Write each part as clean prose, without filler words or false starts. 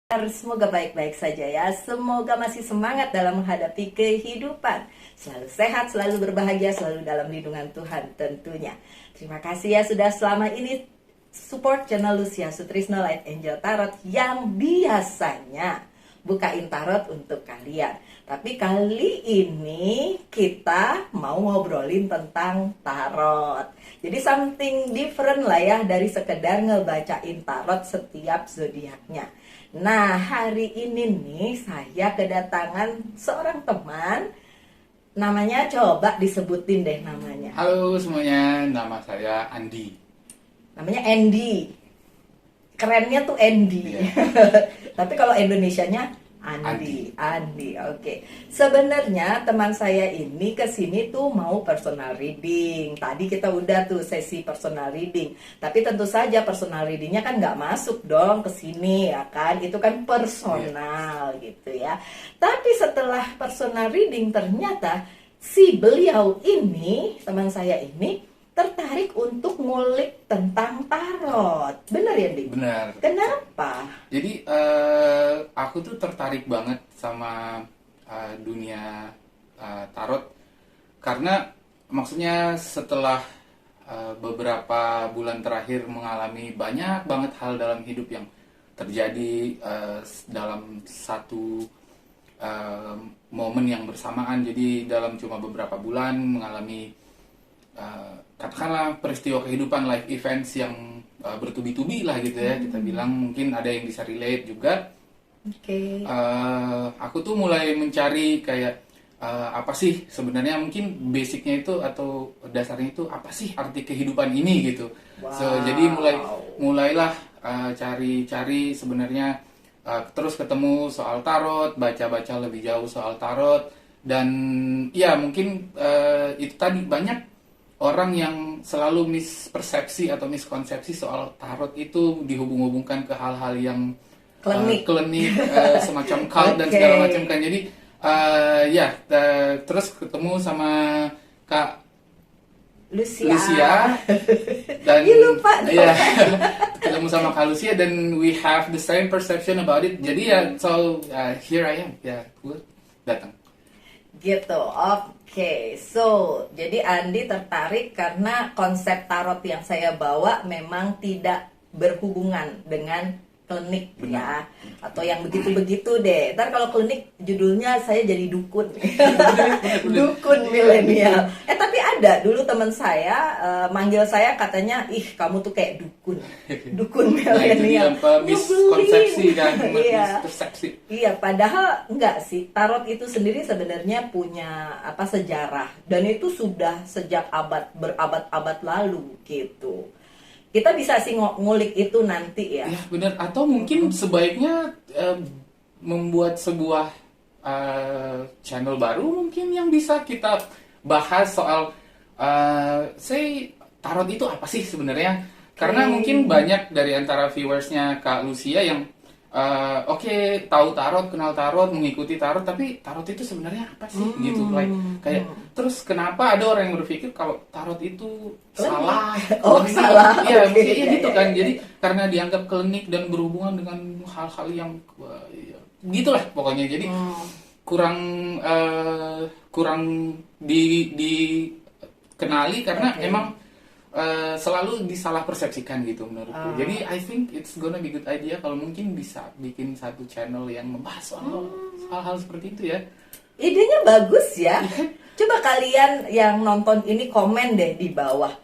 Semoga baik-baik saja ya. Semoga masih semangat dalam menghadapi kehidupan. Selalu sehat, selalu berbahagia, selalu dalam lindungan Tuhan tentunya. Terima kasih ya sudah selama ini support channel Lucia Sutrisno Light Angel Tarot yang biasanya bukain tarot untuk kalian. Tapi kali ini kita mau ngobrolin tentang tarot. Jadi something different lah ya dari sekedar ngebacain tarot setiap zodiaknya. Nah, hari ini nih saya kedatangan seorang teman. Namanya coba disebutin deh namanya. Halo semuanya, nama saya Andi. Namanya Andy. Kerennya tuh Andy. Iya. Tapi kalau Indonesianya Andi. Oke. Sebenarnya teman saya ini kesini tuh mau personal reading. Tadi kita udah tuh sesi personal reading. Tapi tentu saja personal readingnya kan nggak masuk dong ke sini ya kan. Itu kan personal gitu ya. Tapi setelah personal reading ternyata si beliau ini, teman saya ini tertarik untuk ngulik tentang tarot. Benar ya, Dik? Benar. Kenapa? Jadi aku tuh tertarik banget sama dunia tarot karena maksudnya setelah beberapa bulan terakhir mengalami banyak banget hal dalam hidup yang terjadi dalam satu momen yang bersamaan. Jadi dalam cuma beberapa bulan mengalami katakanlah peristiwa kehidupan, life events yang bertubi-tubi lah gitu ya, kita bilang. Mungkin ada yang bisa relate juga. Oke. Aku tuh mulai mencari kayak apa sih sebenarnya, mungkin basicnya itu atau dasarnya itu apa sih arti kehidupan ini gitu. Wow. Jadi mulailah cari-cari sebenarnya, terus ketemu soal tarot, baca-baca lebih jauh soal tarot, dan ya mungkin itu tadi banyak orang yang selalu mispersepsi atau miskonsepsi soal tarot itu dihubung-hubungkan ke hal-hal yang Klinik. semacam cult dan segala macam kan. Jadi terus ketemu sama Kak Lucia dan Ih, lupa dong. ya ketemu sama Kak Lucia dan we have the same perception about it. Jadi here I am, gue datang. Gitu, oke. So, jadi Andi tertarik karena konsep tarot yang saya bawa memang tidak berhubungan dengan klinik. Benar. Ya, atau yang begitu-begitu deh. Ntar kalau klinik judulnya saya jadi dukun. Dukun milenial. Tapi ada dulu teman saya manggil saya katanya, ih kamu tuh kayak dukun. Dukun milenial. Miskonsepsi dan Iya. mispersepsi. Iya, padahal enggak sih. Tarot itu sendiri sebenarnya punya sejarah, dan itu sudah sejak berabad-abad lalu gitu. Kita bisa sih ngulik itu nanti ya. Ya benar, atau mungkin sebaiknya membuat sebuah channel baru mungkin yang bisa kita bahas soal tarot itu apa sih sebenarnya. Karena mungkin banyak dari antara viewersnya Kak Lucia yang tahu tarot, kenal tarot, mengikuti tarot, tapi tarot itu sebenarnya apa sih gitu, kayak terus kenapa ada orang yang berpikir kalau tarot itu salah. Salah. Iya, Okay, mungkin gitu kan. iya. Jadi karena dianggap klinik dan berhubungan dengan hal-hal yang gitulah pokoknya. Jadi kurang dikenali karena emang selalu disalah persepsikan gitu menurutku. Jadi I think it's gonna be good idea kalau mungkin bisa bikin satu channel yang membahas soal hal-hal seperti itu ya. Idenya bagus ya. Coba kalian yang nonton ini komen deh di bawah.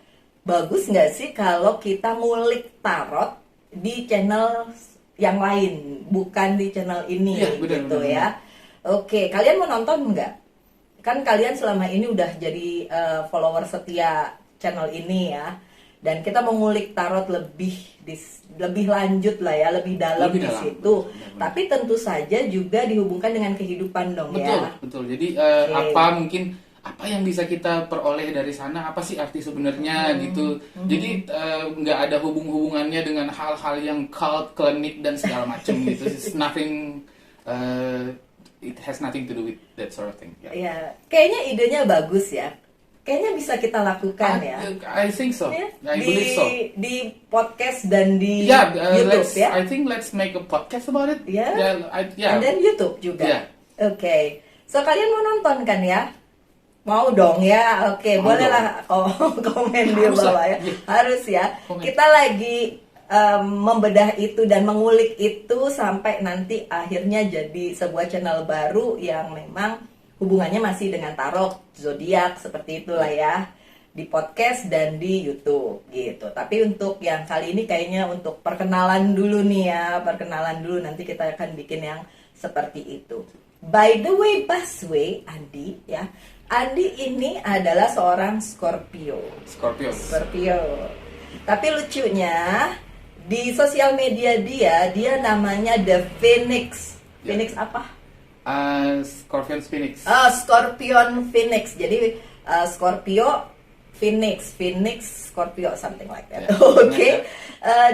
Bagus nggak sih kalau kita ngulik tarot di channel yang lain, bukan di channel ini, Iya, benar, gitu benar, ya. Oke, kalian mau nonton nggak? Kan kalian selama ini udah jadi follower setia channel ini ya, dan kita mau ngulik tarot lebih lanjut lah ya, lebih dalam di situ. Benar. Tapi tentu saja juga dihubungkan dengan kehidupan dong. Betul, ya. betul. Jadi apa yang bisa kita peroleh dari sana, apa sih arti sebenarnya gitu. Jadi nggak ada hubungannya dengan hal-hal yang cult, klinik dan segala macam gitu. It's nothing, it has nothing to do with that sort of thing. Ya, kayaknya idenya bagus ya. kayaknya bisa kita lakukan ya. I think so. Ya, I believe so. di podcast dan di Yeah, YouTube let's. ya. I think let's make a podcast about it. Yeah. Yeah. And then YouTube juga. Yeah. Oke. So kalian mau nonton kan ya? Mau dong ya. Oke, Mau bolehlah komen di Harus bawah lah. ya. Iya. Harus ya. Komen. Kita lagi membedah itu dan mengulik itu sampai nanti akhirnya jadi sebuah channel baru yang memang hubungannya masih dengan tarot, zodiak seperti itulah ya, di podcast dan di YouTube gitu. Tapi untuk yang kali ini kayaknya untuk perkenalan dulu nih ya, perkenalan dulu, nanti kita akan bikin yang seperti itu. By the way, Baswe, Andi ya, Andi ini adalah seorang Scorpio. Scorpio. Tapi lucunya di sosial media dia namanya The Phoenix. Ya. Phoenix apa? Scorpion Phoenix. Scorpion Phoenix. Jadi Scorpio Phoenix Scorpio something like that. Ya, Oke.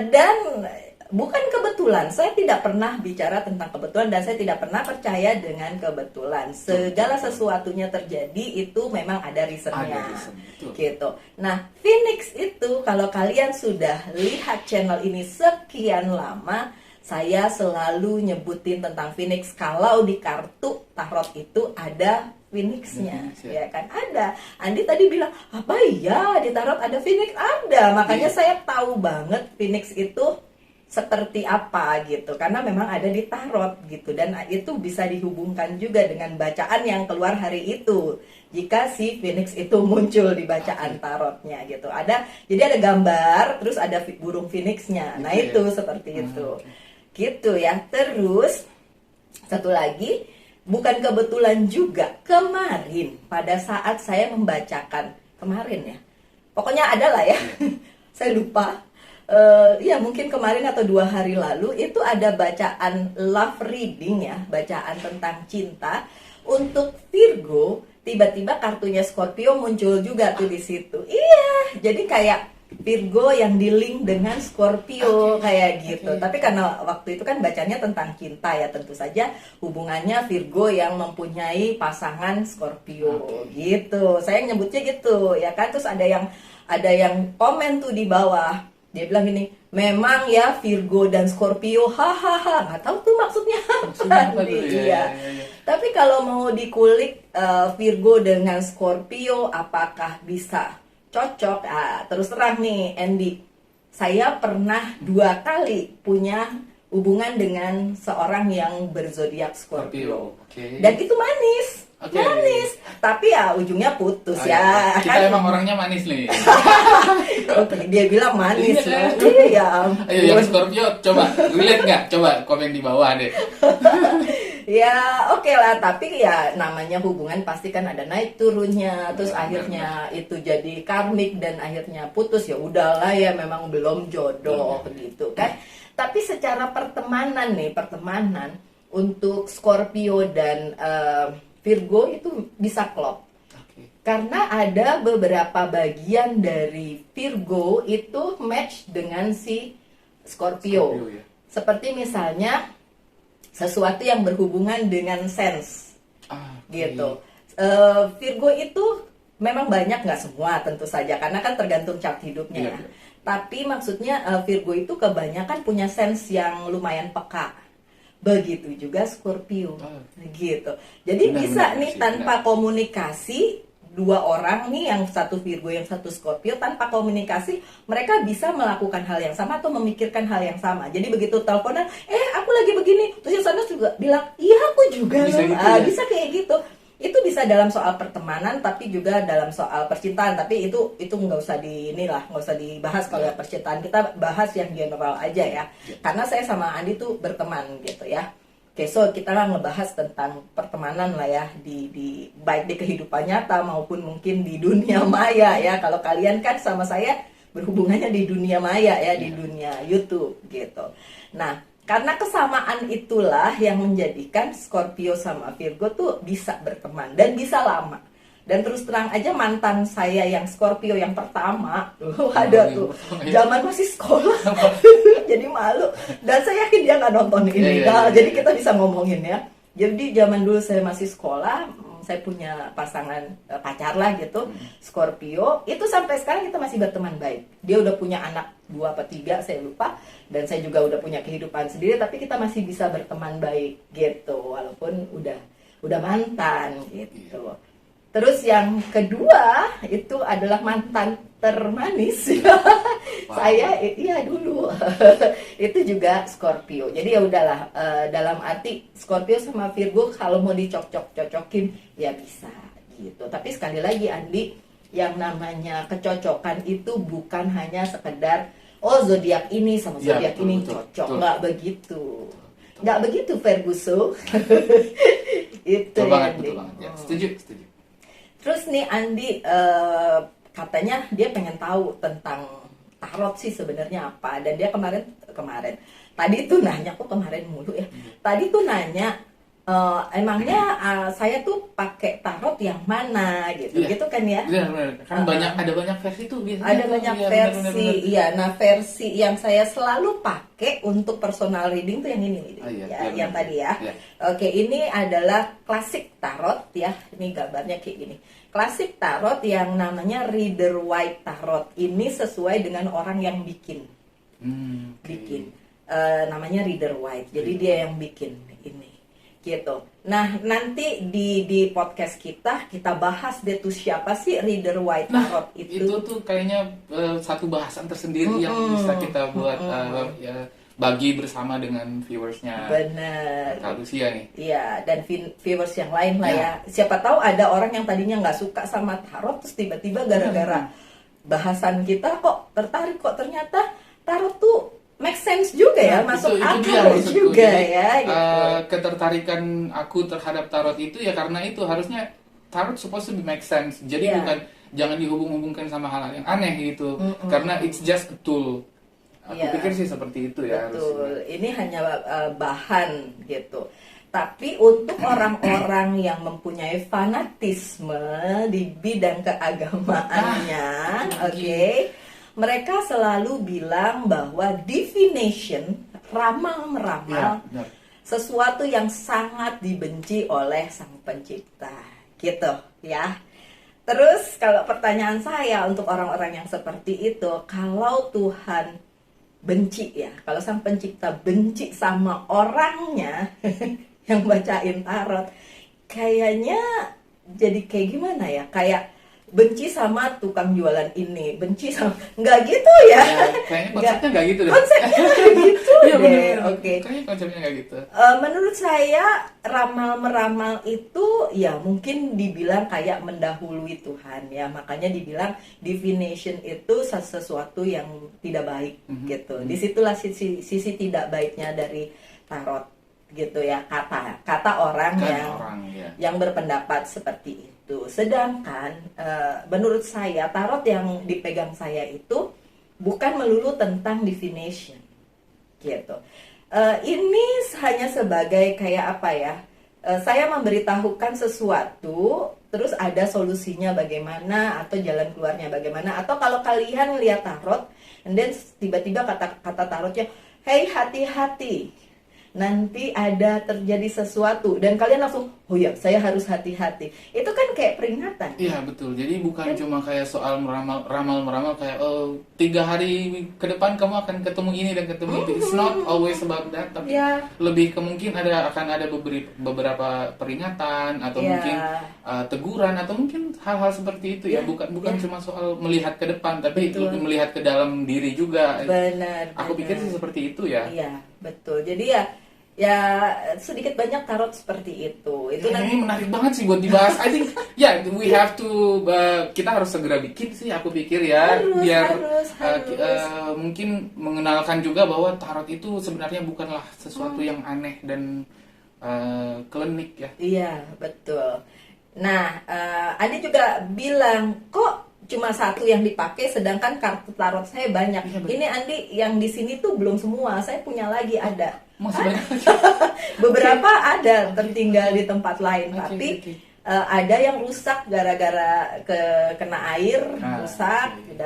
Dan bukan kebetulan. Saya tidak pernah bicara tentang kebetulan dan saya tidak pernah percaya dengan kebetulan. Segala sesuatunya terjadi itu memang ada reasonnya. Ada reason, betul. Gitu. Nah, Phoenix itu kalau kalian sudah lihat channel ini sekian lama, saya selalu nyebutin tentang Phoenix kalau di kartu tarot itu ada Phoenix-nya, ya kan ada. Andi tadi bilang, apa iya di tarot ada Phoenix? Ada, makanya saya tahu banget Phoenix itu seperti apa gitu, karena memang ada di tarot gitu, dan itu bisa dihubungkan juga dengan bacaan yang keluar hari itu jika si Phoenix itu muncul di bacaan tarotnya gitu. Jadi ada gambar, terus ada burung Phoenix-nya. Nah itu seperti itu. Gitu ya. Terus satu lagi, bukan kebetulan juga, kemarin pada saat saya membacakan kemarin ya, pokoknya adalah ya, saya lupa. Ya mungkin kemarin atau 2 hari lalu itu ada bacaan love reading ya, bacaan tentang cinta untuk Virgo. Tiba-tiba kartunya Scorpio muncul juga tuh di situ. Iya, jadi kayak Virgo yang di-link dengan Scorpio kayak gitu. Tapi karena waktu itu kan bacanya tentang cinta ya, tentu saja hubungannya Virgo yang mempunyai pasangan Scorpio gitu. Saya nyebutnya gitu ya kan. Terus ada yang komen tuh di bawah. Dia bilang gini, memang ya Virgo dan Scorpio, hahaha, nggak tahu tuh maksudnya apa. Iya. Tapi kalau mau dikulik Virgo dengan Scorpio, apakah bisa cocok? Terus terang nih, Andy, saya pernah 2 kali punya hubungan dengan seorang yang berzodiak Scorpio. Dan itu manis. Manis, tapi ya ujungnya putus ya. Kita kan? emang orangnya manis nih. Dia bilang manis loh. Iya. Ayo yang Scorpio coba relate nggak? Coba komen di bawah deh. Ya oke lah, tapi ya namanya hubungan pasti kan ada naik turunnya. Terus akhirnya itu jadi karmik dan akhirnya putus, ya udahlah ya, memang belum jodoh gitu kan. Tapi secara pertemanan untuk Scorpio dan Virgo itu bisa klop. Karena ada beberapa bagian dari Virgo itu match dengan si Scorpio ya. Seperti misalnya sesuatu yang berhubungan dengan sense, gitu. Virgo itu memang banyak, nggak semua tentu saja, karena kan tergantung chart hidupnya ya. Tapi maksudnya Virgo itu kebanyakan punya sense yang lumayan peka. Begitu juga Scorpio, gitu. Jadi bisa nih tanpa komunikasi, 2 orang nih, yang satu Virgo yang satu Scorpio, tanpa komunikasi mereka bisa melakukan hal yang sama atau memikirkan hal yang sama. Jadi begitu teleponan, aku lagi begini, terus yang sana juga bilang, iya aku juga. Bisa gitu ya? Bisa kayak gitu. Itu bisa dalam soal pertemanan, tapi juga dalam soal percintaan. Tapi itu nggak usah nggak usah dibahas kalau percintaan. Kita bahas yang general aja ya. Karena saya sama Andi tuh berteman gitu ya. Oke, so kita ngebahas tentang pertemanan lah ya, di baik di kehidupan nyata maupun mungkin di dunia maya ya. Kalau kalian kan sama saya berhubungannya di dunia maya ya, di dunia YouTube gitu. Nah, karena kesamaan itulah yang menjadikan Scorpio sama Virgo tuh bisa berteman dan bisa lama. Dan terus terang aja, mantan saya yang Scorpio yang pertama ada tuh zaman masih sekolah. Jadi malu. Dan saya yakin dia nggak nonton ini. Jadi kita bisa ngomongin ya. Jadi zaman dulu saya masih sekolah, saya punya pasangan pacar lah gitu, Scorpio, itu sampai sekarang kita masih berteman baik. Dia udah punya anak 2 apa 3 saya lupa, dan saya juga udah punya kehidupan sendiri, tapi kita masih bisa berteman baik gitu, walaupun udah mantan gitu. Terus yang kedua itu adalah mantan termanis. Saya iya dulu itu juga Scorpio. Jadi ya udahlah, dalam arti Scorpio sama Virgo kalau mau dicocok-cocokin ya bisa gitu. Tapi sekali lagi Andi, yang namanya kecocokan itu bukan hanya sekedar oh zodiak ini sama Ya, zodiak betul, ini betul, cocok, betul. nggak begitu. Nggak begitu Ferguson. Itu Betul ya, banget, Andi. betul banget. Ya, setuju. Terus nih Andi, katanya dia pengen tahu tentang tarot sih sebenarnya apa, dan dia kemarin tadi tuh nanya, kok kemarin mulu ya, tadi tuh nanya emangnya saya tuh pakai tarot yang mana gitu, Iya. gitu kan ya. Benar. Kan ada banyak versi tuh biasanya. Ada tuh. banyak Iya, versi, benar. iya. Nah versi yang saya selalu pakai untuk personal reading tuh yang ini, Oh, iya, ya, iya, yang benar. tadi ya. Iya. Oke, ini adalah klasik tarot ya. Ini gambarnya kayak gini. Klasik tarot yang namanya Rider Waite Tarot. Ini sesuai dengan orang yang bikin. Oke. Namanya Rider Waite. Jadi dia yang bikin ini. Gitu. Nah, nanti di podcast kita bahas deh tuh siapa sih Rider Waite Tarot Itu tuh kayaknya satu bahasan tersendiri yang bisa kita buat ya, bagi bersama dengan viewersnya Bener. Kak Lucia nih. Iya, dan viewers yang lain lah Ya. ya. Siapa tahu ada orang yang tadinya nggak suka sama tarot, terus tiba-tiba gara-gara bahasan kita kok tertarik, kok ternyata tarot tuh make sense juga ya, masuk itu dia akal maksudku. juga Jadi, ya. Gitu. ketertarikan aku terhadap tarot itu ya karena itu harusnya tarot supposed to be make sense. Jadi Iya. bukan, jangan dihubung-hubungkan sama hal-hal yang aneh gitu. Karena it's just a tool. Aku Iya. pikir sih seperti itu ya Betul, harusnya. ini hanya bahan gitu. Tapi untuk orang-orang yang mempunyai fanatisme di bidang keagamaannya, oke, mereka selalu bilang bahwa divination, ramal-meramal, Ya, benar. sesuatu yang sangat dibenci oleh sang pencipta, gitu ya. Terus kalau pertanyaan saya untuk orang-orang yang seperti itu, kalau Tuhan benci ya, kalau sang pencipta benci sama orangnya yang bacain tarot, kayaknya jadi kayak gimana ya, kayak benci sama tukang jualan ini, benci sama, nggak gitu ya, Ya, kayaknya konsepnya nggak gitu deh. konsepnya nggak gitu Iya deh. benar. Oke. Kayaknya konsepnya nggak gitu. Menurut saya ramal-meramal itu ya mungkin dibilang kayak mendahului Tuhan ya, makanya dibilang divination itu sesuatu yang tidak baik gitu. Disitulah sisi tidak baiknya dari tarot gitu ya, kata orang Ya. yang berpendapat seperti itu. Sedangkan menurut saya tarot yang dipegang saya itu bukan melulu tentang divination gitu. Ini hanya sebagai kayak apa ya, saya memberitahukan sesuatu terus ada solusinya bagaimana atau jalan keluarnya bagaimana, atau kalau kalian lihat tarot and then tiba-tiba kata tarotnya hey hati-hati nanti ada terjadi sesuatu, dan kalian langsung oh ya saya harus hati-hati, itu kan kayak peringatan. Iya betul. Jadi bukan cuma kayak soal meramal kayak 3 hari ke depan kamu akan ketemu ini dan ketemu itu. It's not always about that. Tapi Ya. lebih ke mungkin akan ada beberapa peringatan atau Ya. mungkin teguran atau mungkin hal-hal seperti itu ya. Bukan cuma soal melihat ke depan, tapi Betul. lebih melihat ke dalam diri juga. Benar. Aku pikir sih seperti itu ya. Iya, betul. Jadi ya sedikit banyak tarot seperti itu. Itu Nah, nanti ini menarik banget sih buat dibahas. I think we have to kita harus segera bikin sih aku pikir ya, Harus, biar harus. mungkin mengenalkan juga bahwa tarot itu sebenarnya bukanlah sesuatu yang aneh dan klinik ya. iya, betul. Nah, Adi juga bilang kok cuma satu yang dipakai sedangkan kartu tarot saya banyak. Iya, betul. Ini Andi yang di sini tuh belum semua. Saya punya lagi ada. Masih banyak. Beberapa ada tertinggal di tempat lain, Oke, tapi oke. ada yang rusak gara-gara kena air, rusak. Oke.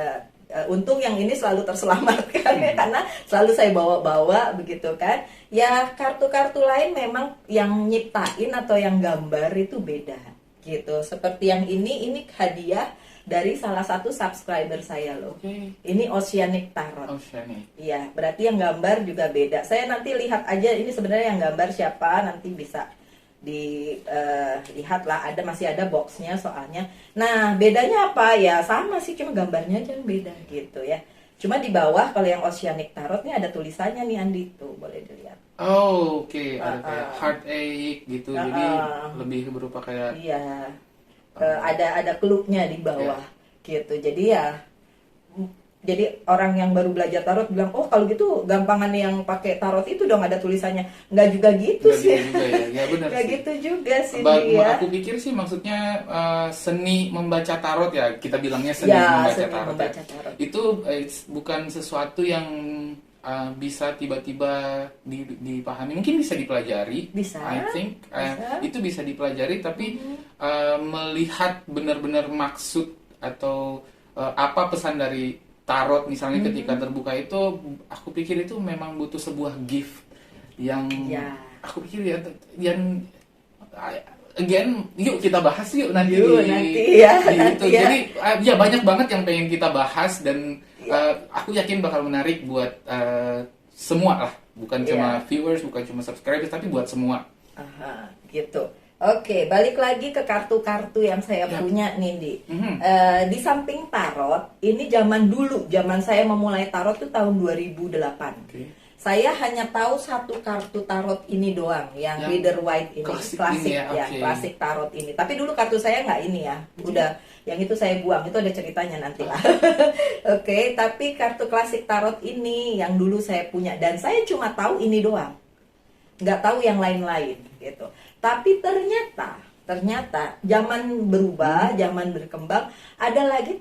Untung yang ini selalu terselamatkan ya, karena selalu saya bawa-bawa begitu kan. Ya kartu-kartu lain memang yang nyiptain atau yang gambar itu beda gitu. Seperti yang ini hadiah dari salah satu subscriber saya loh. Oke. Ini Oceanic Tarot. Oceanic. Iya, berarti yang gambar juga beda. Saya nanti lihat aja ini sebenarnya yang gambar siapa, nanti bisa dilihat lah. Masih ada boxnya soalnya. Nah, bedanya apa ya? Sama sih, cuma gambarnya aja yang beda gitu ya. Cuma di bawah kalau yang Oceanic Tarot nih ada tulisannya nih Andi tuh, boleh dilihat. Oh, oke. Ada kayak heartache gitu. Jadi lebih berupa kayak Iya. Ada klubnya di bawah gitu. Jadi orang yang baru belajar tarot bilang, oh kalau gitu gampangan yang pakai tarot itu dong ada tulisannya. Nggak juga gitu nggak sih. gitu juga ya. Ya benar Nggak sih. gitu juga sih dia. Aku pikir sih maksudnya seni membaca tarot ya, kita bilangnya seni Ya, membaca seni tarot membaca ya. tarot. Itu bukan sesuatu yang bisa tiba-tiba dipahami. Mungkin bisa dipelajari. Bisa, I think bisa. itu bisa dipelajari, tapi melihat benar-benar maksud atau apa pesan dari tarot misalnya ketika terbuka itu, aku pikir itu memang butuh sebuah gift yang Ya. aku pikir ya, yang again, yuk kita bahas yuk nanti Nanti ya. Jadi ya banyak banget yang pengen kita bahas dan aku yakin bakal menarik buat semua lah, bukan cuma viewers, bukan cuma subscribers, tapi buat semua. Aha, gitu. Oke, balik lagi ke kartu-kartu yang saya punya nih, Di. Di samping tarot, ini zaman dulu, zaman saya memulai tarot itu tahun 2008. Okay. Saya hanya tahu satu kartu tarot ini doang, yang Rider White ini, klasik ini ya, klasik tarot ini. Tapi dulu kartu saya nggak ini ya, udah yang itu saya buang, itu ada ceritanya nanti lah. Oke, tapi kartu klasik tarot ini yang dulu saya punya dan saya cuma tahu ini doang, nggak tahu yang lain-lain gitu. Tapi ternyata zaman berubah, zaman berkembang, ada lagi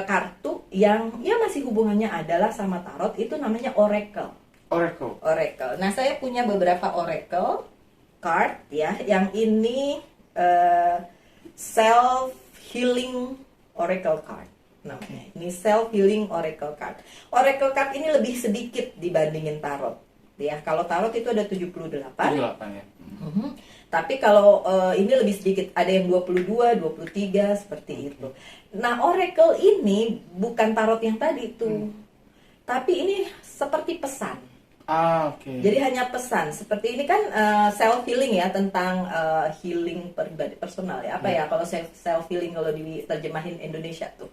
kartu yang ya masih hubungannya adalah sama tarot, itu namanya oracle. Oracle. Nah, saya punya beberapa oracle card ya. Yang ini self healing oracle card namanya. Ini self healing oracle card. Oracle card ini lebih sedikit dibandingin tarot. Ya, kalau tarot itu ada 78. 78 ya. Tapi kalau ini lebih sedikit, ada yang 22, 23 seperti itu. Nah, oracle ini bukan tarot yang tadi tuh. Tapi ini seperti pesan. Oke. Jadi hanya pesan. Seperti ini kan self healing ya, tentang healing pribadi personal ya. Apa ya kalau self healing kalau diterjemahin Indonesia tuh?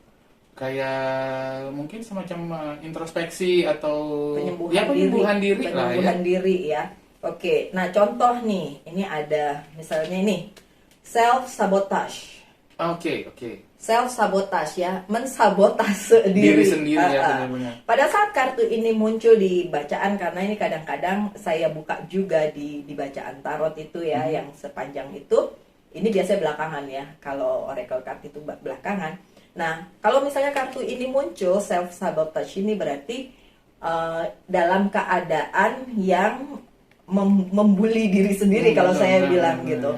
Kayak mungkin semacam introspeksi atau penyembuhan diri lah ya. Penyembuhan diri ya. Oke, nah contoh nih, ini ada misalnya ini self sabotage. Oke. Self sabotage ya, mensabotase Diri sendiri ya, benar-benar. Pada saat kartu ini muncul di bacaan, karena ini kadang-kadang saya buka juga di bacaan tarot itu ya, yang sepanjang itu. Ini biasanya belakangan ya, kalau oracle card itu belakangan. Nah, kalau misalnya kartu ini muncul self sabotage ini berarti dalam keadaan yang membuli diri sendiri kalau saya bilang gitu.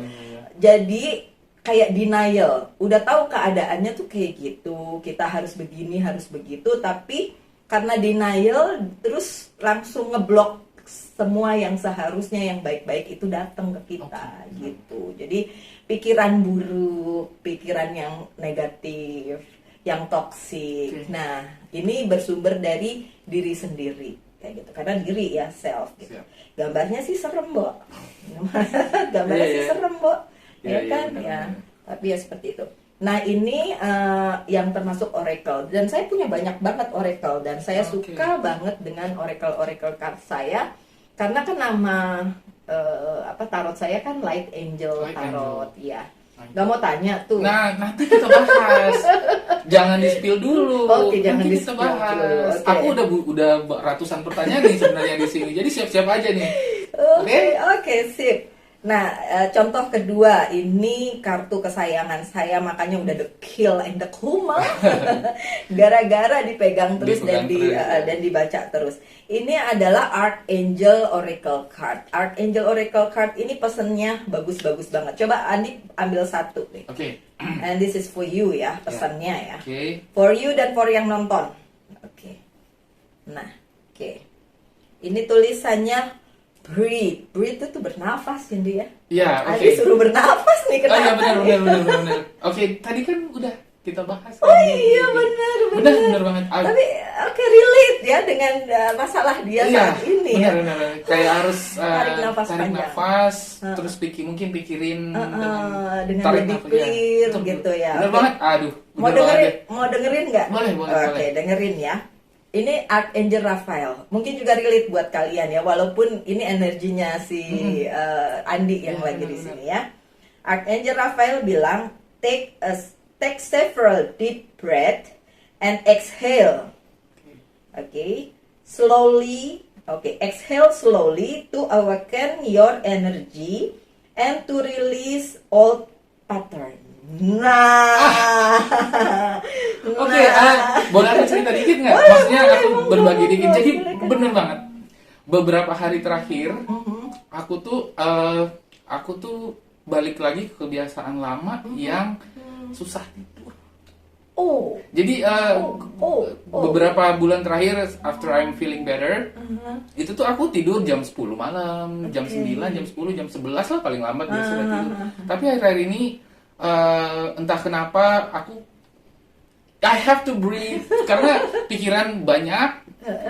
Jadi kayak denial, udah tahu keadaannya tuh kayak gitu, kita harus begini, harus begitu, tapi karena denial terus langsung ngeblok semua yang seharusnya yang baik-baik itu datang ke kita gitu. Jadi pikiran buruk, pikiran yang negatif, yang toksik. Nah, ini bersumber dari diri sendiri. Kayak gitu, karena diri ya, self gitu. Gambarnya sih serem, Bo. Gambarnya sih serem, Bo. Ya kan ya. Tapi ya seperti itu. Nah, ini yang termasuk oracle, dan saya punya banyak banget oracle, dan saya suka banget dengan oracle card saya, karena kan nama tarot saya kan Light Angel Tarot ya. Gak mau tanya tuh. Nah, nanti kita bahas. Jangan di-spill dulu. Oke, jangan nanti kita di-spill bahas. dulu. Okay. Aku udah ratusan pertanyaan nih sebenarnya di sini. Jadi siap-siap aja nih. Oke, sip. Nah, contoh kedua, ini kartu kesayangan saya, makanya udah the kill and the kuma. Gara-gara dipegang terus dan dibaca terus. Ini adalah Archangel Oracle Card. Archangel Oracle Card ini pesennya bagus-bagus banget. Coba Andi ambil satu deh. Oke. And this is for you ya, pesannya ya. Oke. For you dan for yang nonton. Oke. Nah, oke. Ini tulisannya breathe. Breathe itu bernafas, Cindy ya. Ya, oke. Adi suruh bernafas nih, Oh iya, kenapa? benar. Oke, tadi kan udah kita bahas. Oh iya, benar. Benar banget. Tapi oke, relate ya dengan masalah dia Iya, saat ini ya. benar. Kayak harus Tarik nafas tarik panjang. nafas, terus pikirin Dengan tarik lebih nafas, clear Betul. gitu ya. Benar Oke. banget. Aduh, Mau benar banget dengerin, deh. mau dengerin nggak? Boleh. Oke, dengerin ya. Ini Archangel Raphael. Mungkin juga relate buat kalian ya, walaupun ini energinya si Andi yang Ya, lagi di benar. sini ya. Archangel Raphael bilang, take several deep breath and exhale. Okay, slowly. Okay, exhale slowly to awaken your energy and to release old pattern. Nah, Oke, boleh aku cerita dikit nggak? Boleh, Maksudnya boleh, aku monggo, berbagi monggo, dikit. Jadi silakan. bener banget. Beberapa hari terakhir, aku tuh balik lagi ke kebiasaan lama yang susah tidur. oh, Jadi oh. beberapa bulan terakhir after I'm feeling better, itu tuh aku tidur jam 10 malam, jam 9, jam 10, jam 11 lah paling lambat dia sudah tidur. Tapi akhir-akhir ini entah kenapa I have to breathe karena pikiran banyak,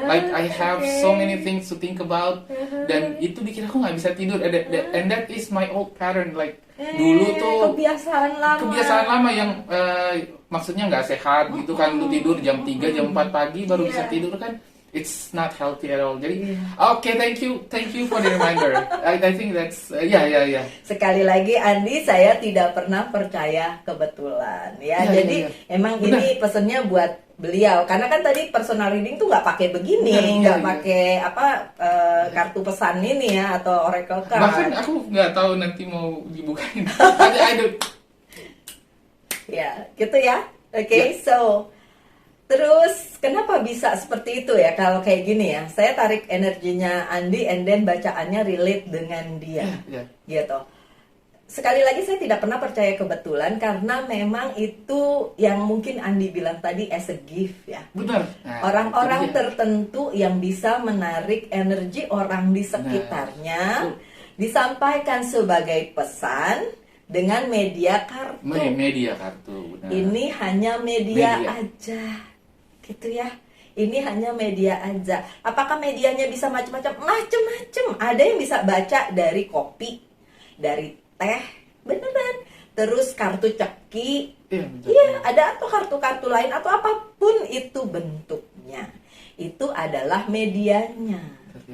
like I have so many things to think about, dan itu bikin aku nggak bisa tidur. And that is my old pattern, like dulu tuh kebiasaan lama yang maksudnya nggak sehat gitu kan, lu tidur jam 3 jam 4 pagi baru bisa tidur kan, it's not healthy at all. Jadi oke, thank you for the reminder. I think that's ya. Sekali lagi Andi, saya tidak pernah percaya kebetulan ya. Jadi emang Benar. ini pesennya buat beliau, karena kan tadi personal reading tuh nggak pakai begini, nggak pakai kartu pesan ini ya atau oracle card. Bahkan aku nggak tahu nanti mau dibukain. I don't. Ya, gitu ya. Oke, so terus kenapa bisa seperti itu ya kalau kayak gini ya? Saya tarik energinya Andi and then bacaannya relate dengan dia. Ya. Gitu. Sekali lagi saya tidak pernah percaya kebetulan karena memang itu yang mungkin Andi bilang tadi as a gift ya. Benar. Orang-orang itu dia. tertentu yang bisa menarik energi orang di sekitarnya disampaikan sebagai pesan dengan media kartu. Media kartu. Benar. Ini hanya media Media. aja. Gitu ya. Ini hanya media aja. Apakah medianya bisa macam-macam? Macam-macam. Ada yang bisa baca dari kopi, dari teh, beneran. Terus kartu ceki, iya, ada atau kartu-kartu lain atau apapun itu bentuknya. Itu adalah medianya.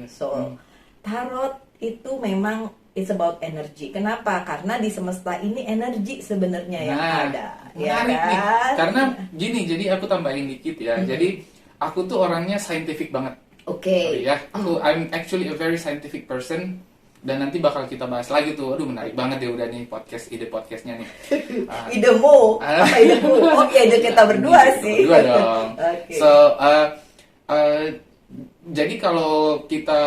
So, tarot itu memang it's about energy. Kenapa? Karena di semesta ini energi sebenarnya yang ada. Ya Menarik nih. kan? Karena gini, jadi aku tambahin dikit ya. Jadi aku tuh orangnya scientific banget. Oke. Sorry ya. I'm actually a very scientific person. Dan nanti bakal kita bahas lagi tuh. Aduh, menarik banget ya udah nih ide podcastnya nih. Idemu? Apa idemu? Oh ya, ide kita berdua sih. Berdua dong. Oke. So, jadi kalau kita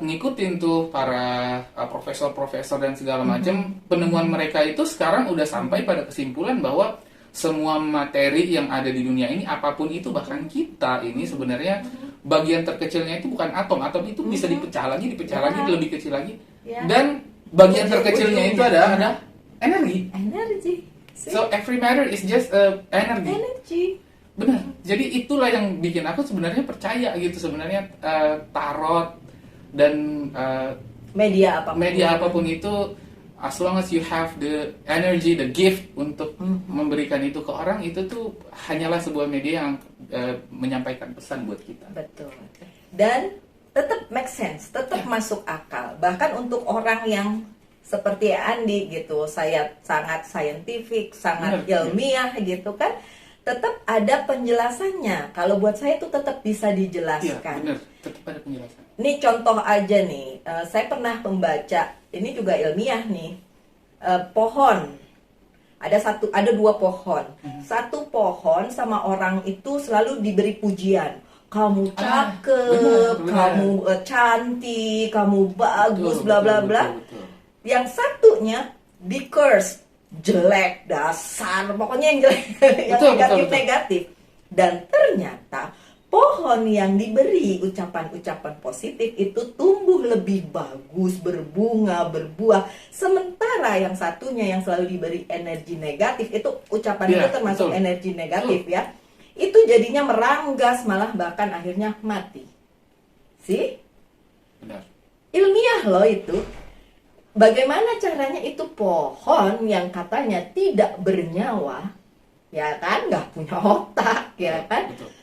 ngikutin tuh para profesor-profesor dan segala macam, penemuan mereka itu sekarang udah sampai pada kesimpulan bahwa semua materi yang ada di dunia ini, apapun itu, bahkan kita ini sebenarnya bagian terkecilnya itu bukan atom. Atom itu bisa dipecah lagi, lebih kecil lagi. Ya. Dan bagian terkecilnya itu ada energi. Energi. So every matter is just energy. Energi. Benar. Jadi itulah yang bikin aku sebenarnya percaya gitu sebenarnya tarot dan Media apapun itu, as long as you have the energy, the gift untuk memberikan itu ke orang, itu tuh hanyalah sebuah media yang menyampaikan pesan buat kita. Betul. Dan tetap make sense, tetap masuk akal. Bahkan untuk orang yang seperti Andi gitu, saya sangat scientific, sangat ilmiah gitu kan, tetap ada penjelasannya. Kalau buat saya itu tetap bisa Iya, dijelaskan. benar. Tetap ada penjelasan. Ini contoh aja nih, saya pernah membaca, ini juga ilmiah nih, pohon. Ada dua pohon. Satu pohon sama orang itu selalu diberi pujian. Kamu cakep, benar. kamu cantik, kamu bagus, bla bla bla. Betul. Yang satunya di curse, jelek, dasar, pokoknya yang jelek, yang Betul. negatif. Dan ternyata pohon yang diberi ucapan-ucapan positif itu tumbuh lebih bagus, berbunga, berbuah. Sementara yang satunya yang selalu diberi energi negatif, itu ucapan itu termasuk betul. energi negatif ya. Itu jadinya meranggas, malah bahkan akhirnya mati. Sih? Benar. Ilmiah loh itu. Bagaimana caranya itu pohon yang katanya tidak bernyawa, ya kan, nggak punya otak, ya kan, Betul.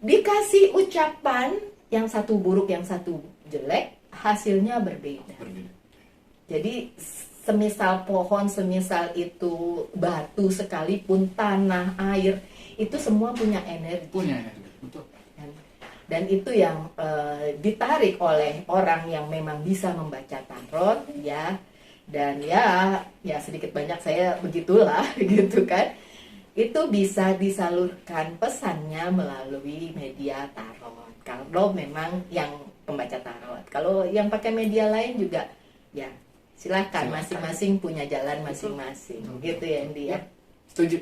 dikasih ucapan yang satu buruk, yang satu jelek, hasilnya berbeda. Berbeda. Jadi semisal pohon, semisal itu batu sekalipun, tanah, air, itu semua punya energi. Punya energi. Betul. Dan itu yang ditarik oleh orang yang memang bisa membaca tarot ya. Dan ya sedikit banyak saya begitulah gitu kan. Itu bisa disalurkan pesannya melalui media tarot. Kalau memang yang pembaca tarot. Kalau yang pakai media lain juga ya silakan, masing-masing punya jalan masing-masing. Gitu ya Andi ya. Setuju.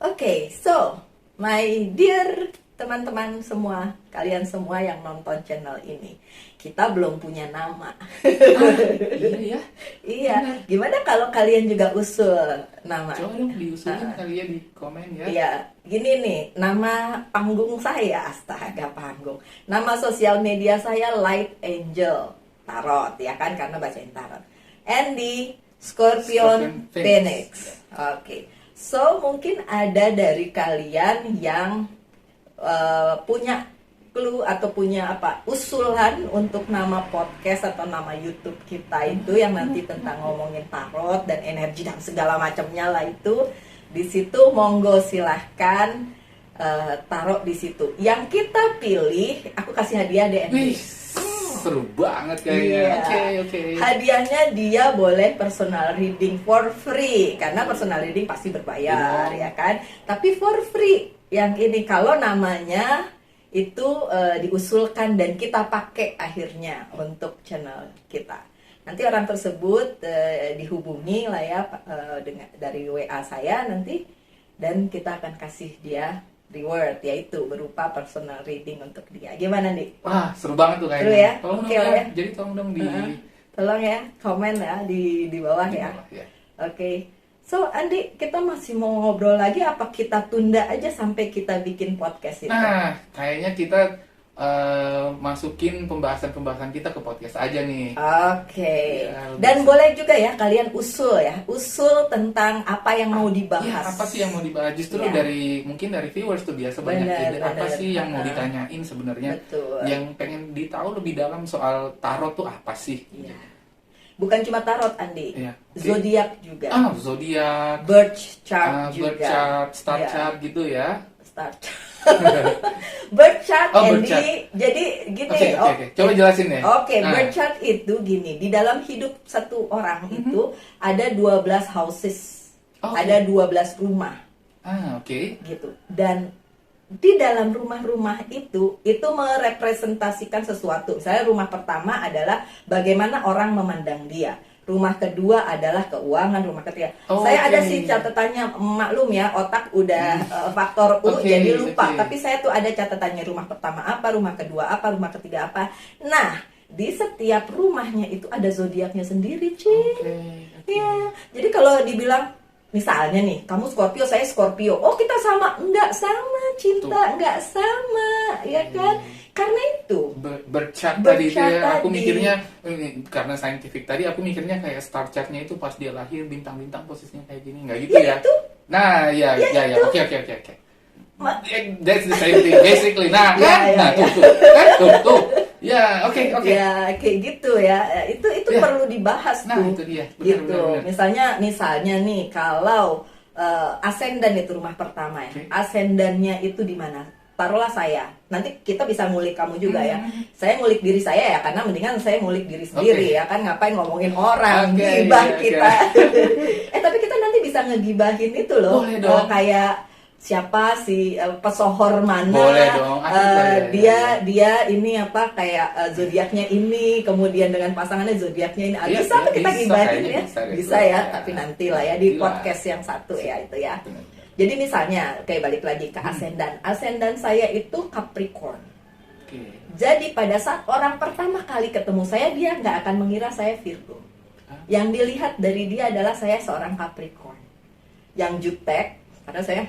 Oke, so my dear teman-teman semua, kalian semua yang nonton channel ini, kita belum punya nama. Iya ya. Iya, gimana kalau kalian juga usul nama? Coba dong diusulin kali ya di komen ya. Iya, gini nih, nama panggung saya, astaga panggung. Nama sosial media saya Light Angel Tarot, ya kan, karena bacain tarot. Andy Scorpion Scorpion Phoenix. Oke, so mungkin ada dari kalian yang punya clue atau punya usulan untuk nama podcast atau nama YouTube kita itu yang nanti tentang ngomongin tarot dan energi dan segala macamnya lah itu. Di situ monggo silahkan taruh di situ. Yang kita pilih, aku kasih hadiah deh. Wih, seru banget kayaknya. Iya. Oke. Hadiahnya dia boleh personal reading for free, karena personal reading pasti berbayar ya kan. Tapi for free. Yang ini kalau namanya itu diusulkan dan kita pakai akhirnya untuk channel kita. Nanti orang tersebut dihubungi lah ya dari WA saya nanti, dan kita akan kasih dia reward, yaitu berupa personal reading untuk dia. Gimana nih? Wah, seru banget tuh kayaknya. Seru ya? Tolong Oke dong lah ya. ya. Jadi tolong dong di Tolong ya komen ya di bawah ya. ya. Oke. So Andi, kita masih mau ngobrol lagi apa kita tunda aja sampai kita bikin podcast itu? Nah, kayaknya kita masukin pembahasan-pembahasan kita ke podcast aja nih. Oke. Ya, Dan boleh juga ya kalian usul tentang apa yang mau dibahas. Ya, apa sih yang mau dibahas? Justru Ya. mungkin dari viewers tuh biasa banyak Benar, ide. Apa benar. sih yang mau ditanyain sebenarnya? Betul. Yang pengen ditahu lebih dalam soal tarot tuh apa sih? Iya. Bukan cuma tarot Andi, Iya, oke. zodiak juga, Zodiak, birth chart juga, birth chart, star Iya. chart gitu ya. Start. Birth chart, Birth Andy. chart. Jadi gini. Oke. Coba jelasin ya. Oke, Nah. birth chart itu gini. Di dalam hidup satu orang itu ada 12 houses. Oke. Ada 12 rumah Oke. gitu. Dan di dalam rumah-rumah itu merepresentasikan sesuatu. Misalnya rumah pertama adalah bagaimana orang memandang dia. Rumah kedua adalah keuangan, rumah ketiga. Saya ada sih catatannya, maklum ya, otak udah faktor U Oke, jadi lupa. oke. Tapi saya tuh ada catatannya, rumah pertama apa, rumah kedua apa, rumah ketiga apa. Nah, di setiap rumahnya itu ada zodiaknya sendiri, Ci. Oke. Iya. Jadi kalau dibilang misalnya nih, kamu Scorpio, saya Scorpio. Oh, kita sama? Enggak sama, cinta. Enggak sama, ya kan? Karena itu. Berchart Birth tadi itu chart ya, aku tadi. mikirnya karena scientific tadi aku mikirnya kayak star chartnya itu pas dia lahir bintang-bintang posisinya kayak gini, nggak gitu ya? Itu. Nah, ya, itu. oke. Ma- That's the same thing basically. Nah, Ya, kan? ya, Nah, ya. tuh. Ya, oke. Ya, kayak gitu ya. Itu Ya. perlu dibahas Nah, tuh. itu dia. Gitu. Benar. Misalnya nih, kalau ascendant itu rumah pertama ya. Oke. Ascendannya itu di mana? Taruhlah saya. Nanti kita bisa ngulik kamu juga ya. Hmm. Saya ngulik diri saya ya, karena mendingan saya ngulik diri sendiri Oke. ya kan, ngapain ngomongin orang, Oke, gibah iya, kita. Tapi kita nanti bisa ngegibahin itu loh. Boleh dong. Kayak siapa si pesohor mana? Boleh dong, asik lah ya. Dia ini apa kayak zodiaknya ini, kemudian dengan pasangannya zodiaknya ini. Iya, Bisa tuh kita bisa, gibahin kayaknya ya. Bisa deh. Bisa ya, Iya. tapi nanti lah ya di Nanti lah. podcast yang satu ya itu ya. Benar. Jadi misalnya kayak balik lagi ke asendan saya itu Capricorn. Oke. Jadi pada saat orang pertama kali ketemu saya, dia nggak akan mengira saya Virgo. Yang dilihat dari dia adalah saya seorang Capricorn yang jutek, karena saya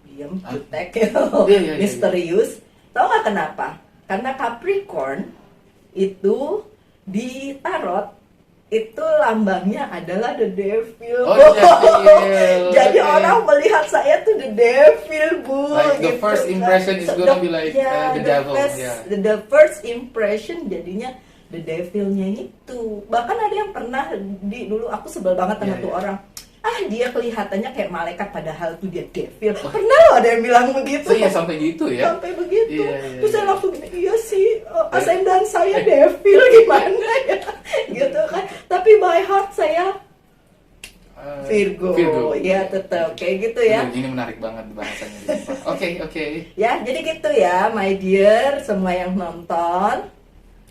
diam, jutek, Iya. misterius. Tahu nggak kenapa? Karena Capricorn itu di tarot itu lambangnya adalah the devil. Oh, the devil. Jadi Okay. orang melihat saya tuh the devil, Bu. Like the gitu first kan. impression is gonna be like the devil. The first impression jadinya the devilnya itu. Bahkan ada yang pernah dulu aku sebel banget sama tuh orang. Dia kelihatannya kayak malaikat padahal tuh dia devil. Pernah loh ada yang bilang begitu. Oh iya, sampai gitu ya. Sampai begitu. Iya. Terus saya langsung gini, iya sih, asendan saya devil gimana ya. Gitu kan. Tapi by heart saya Virgo. Ya tetap kayak gitu ya. Ini menarik banget bahasanya. Oke. Ya, jadi gitu ya, my dear, semua yang nonton,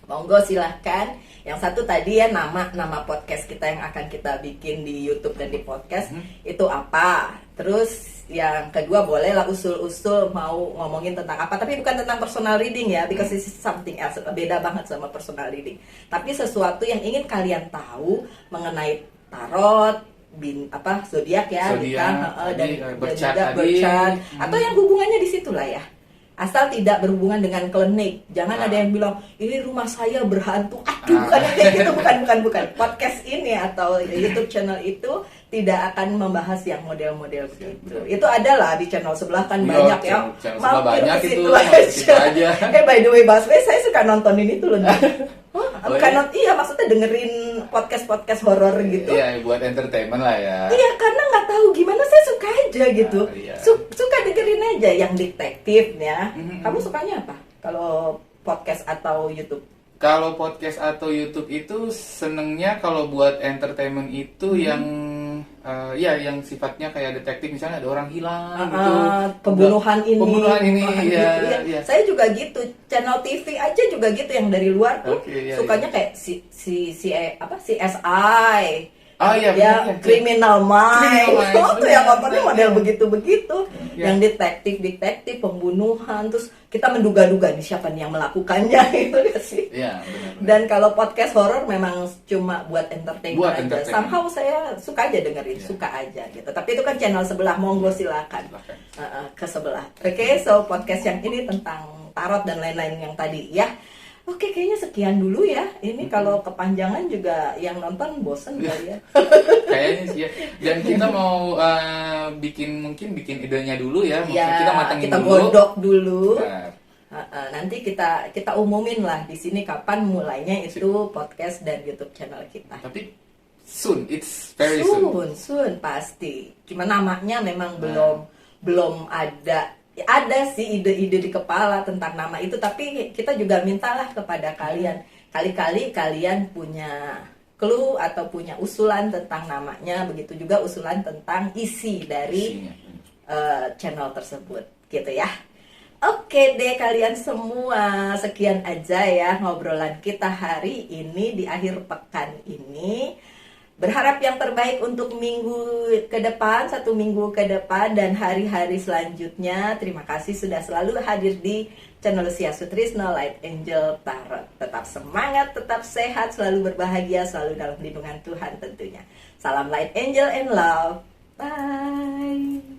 monggo silahkan. Yang satu tadi ya nama podcast kita yang akan kita bikin di YouTube dan di podcast itu apa. Terus yang kedua bolehlah usul-usul mau ngomongin tentang apa, tapi bukan tentang personal reading ya, because this is something else, beda banget sama personal reading. Tapi sesuatu yang ingin kalian tahu mengenai tarot, zodiak ya, bintang, dan juga berchart, atau yang hubungannya di situ lah ya. Asal tidak berhubungan dengan klinik. Jangan ada yang bilang ini rumah saya berhantu. Bukan itu, bukan. Podcast ini atau YouTube channel itu tidak akan membahas yang model-model begitu. Itu adalah di channel sebelah kan banyak ya. Channel banyak ke itu situ aja. By the way, Baswe, saya suka nontonin itu loh. Maksudnya dengerin podcast horor gitu. Iya, buat entertainment lah ya. Iya, karena nggak tahu gimana, saya suka aja gitu. Suka dengerin aja yang detektifnya. Kamu sukanya apa? Kalau podcast atau YouTube? Kalau podcast atau YouTube itu senengnya kalau buat entertainment itu yang yang sifatnya kayak detektif, misalnya ada orang hilang gitu. Pembunuhan ini. Iya. Saya juga gitu. Channel TV aja juga gitu yang dari luar tuh. Sukanya kayak CSI. Iya, Criminal Minds. Tuh yang nontonnya model bener. begitu. Yang detektif, pembunuhan, terus kita menduga-duga nih siapa nih yang melakukannya itu gak sih? Iya, benar. Dan kalau podcast horor memang cuma buat entertainment aja. Somehow saya suka aja dengerin, suka aja gitu. Tapi itu kan channel sebelah, monggo silakan. Ke sebelah. Oke, so podcast yang ini tentang tarot dan lain-lain yang tadi ya. Oke, kayaknya sekian dulu ya. Ini kalau kepanjangan juga yang nonton bosen kali ya. Kayaknya sih ya. Dan kita mau bikin idenya dulu ya. Maksudnya kita matengin kita dulu. godok dulu. Nah. Nanti kita umumin lah di sini kapan mulainya itu podcast dan YouTube channel kita. Tapi soon, it's very soon. Soon pasti. Cuma namanya memang belum ada. Ada sih ide-ide di kepala tentang nama itu, tapi kita juga mintalah kepada kalian. Kali-kali kalian punya clue atau punya usulan tentang namanya, begitu juga usulan tentang isi dari channel tersebut, gitu ya. Oke deh kalian semua, sekian aja ya ngobrolan kita hari ini di akhir pekan ini. Berharap yang terbaik untuk minggu ke depan, 1 minggu ke depan dan hari-hari selanjutnya. Terima kasih sudah selalu hadir di channel Lucia Sutrisno Light Angel Tarot. Tetap semangat, tetap sehat, selalu berbahagia, selalu dalam lindungan Tuhan tentunya. Salam Light Angel and Love. Bye.